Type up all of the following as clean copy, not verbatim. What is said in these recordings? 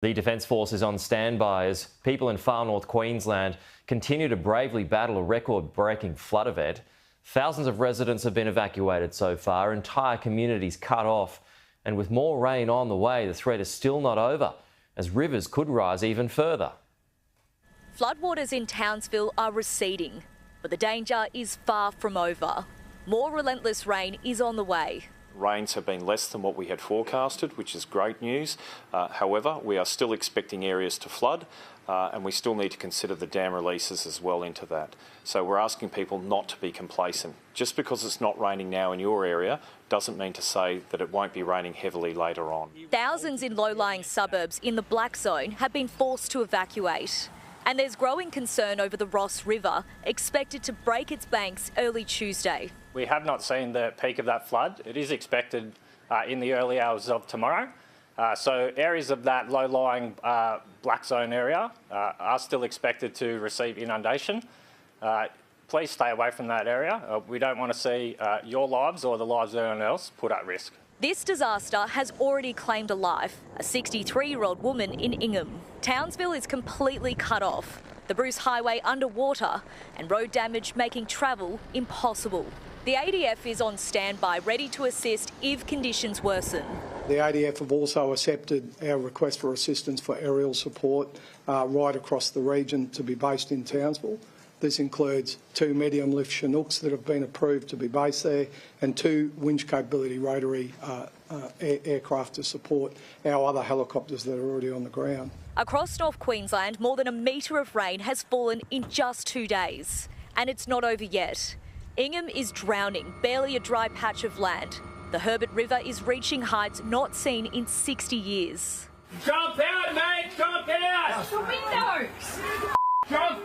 The Defence Force is on standby as people in Far North Queensland continue to bravely battle a record-breaking flood event. Thousands of residents have been evacuated so far, entire communities cut off. And with more rain on the way, the threat is still not over, as rivers could rise even further. Floodwaters in Townsville are receding, but the danger is far from over. More relentless rain is on the way. Rains have been less than what we had forecasted, which is great news. However, we are still expecting areas to flood and we still need to consider the dam releases as well into that. So we're asking people not to be complacent. Just because it's not raining now in your area doesn't mean to say that it won't be raining heavily later on. Thousands in low-lying suburbs in the Black Zone have been forced to evacuate. And there's growing concern over the Ross River, expected to break its banks early Tuesday. We have not seen the peak of that flood. It is expected in the early hours of tomorrow. So areas of that low-lying Black Zone area are still expected to receive inundation. Please stay away from that area. We don't want to see your lives or the lives of anyone else put at risk. This disaster has already claimed a life, a 63-year-old woman in Ingham. Townsville is completely cut off, the Bruce Highway underwater and road damage making travel impossible. The ADF is on standby, ready to assist if conditions worsen. The ADF have also accepted our request for assistance for aerial support right across the region to be based in Townsville. This includes 2 medium lift Chinooks that have been approved to be based there and 2 winch capability rotary aircraft to support our other helicopters that are already on the ground. Across North Queensland, more than a metre of rain has fallen in just 2 days. And it's not over yet. Ingham is drowning, barely a dry patch of land. The Herbert River is reaching heights not seen in 60 years. Jump out, mate! Jump out! The windows! Jump!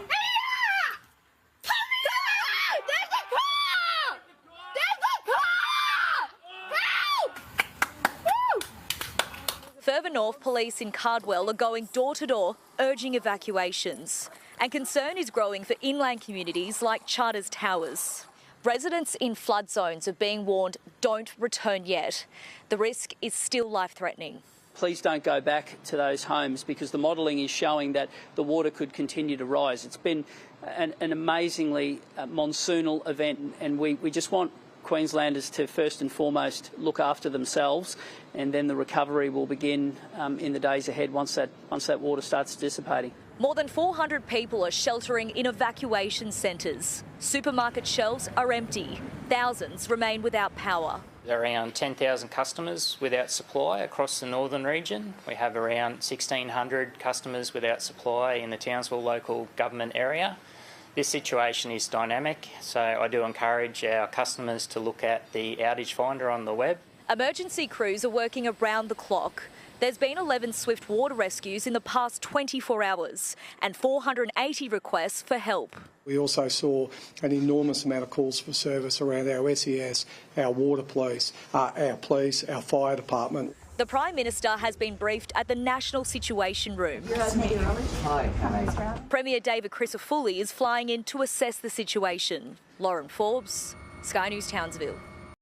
Further north, police in Cardwell are going door to door, urging evacuations. And concern is growing for inland communities like Charters Towers. Residents in flood zones are being warned, don't return yet. The risk is still life-threatening. Please don't go back to those homes because the modelling is showing that the water could continue to rise. It's been an amazingly monsoonal event, and we just want Queenslanders to first and foremost look after themselves, and then the recovery will begin in the days ahead once that water starts dissipating. More than 400 people are sheltering in evacuation centres. Supermarket shelves are empty. Thousands remain without power. Around 10,000 customers without supply across the northern region. We have around 1,600 customers without supply in the Townsville local government area. This situation is dynamic, so I do encourage our customers to look at the outage finder on the web. Emergency crews are working around the clock. There's been 11 swift water rescues in the past 24 hours and 480 requests for help. We also saw an enormous amount of calls for service around our SES, our water police, our fire department. The Prime Minister has been briefed at the National Situation Room. Premier David Crisafulli is flying in to assess the situation. Lauren Forbes, Sky News Townsville.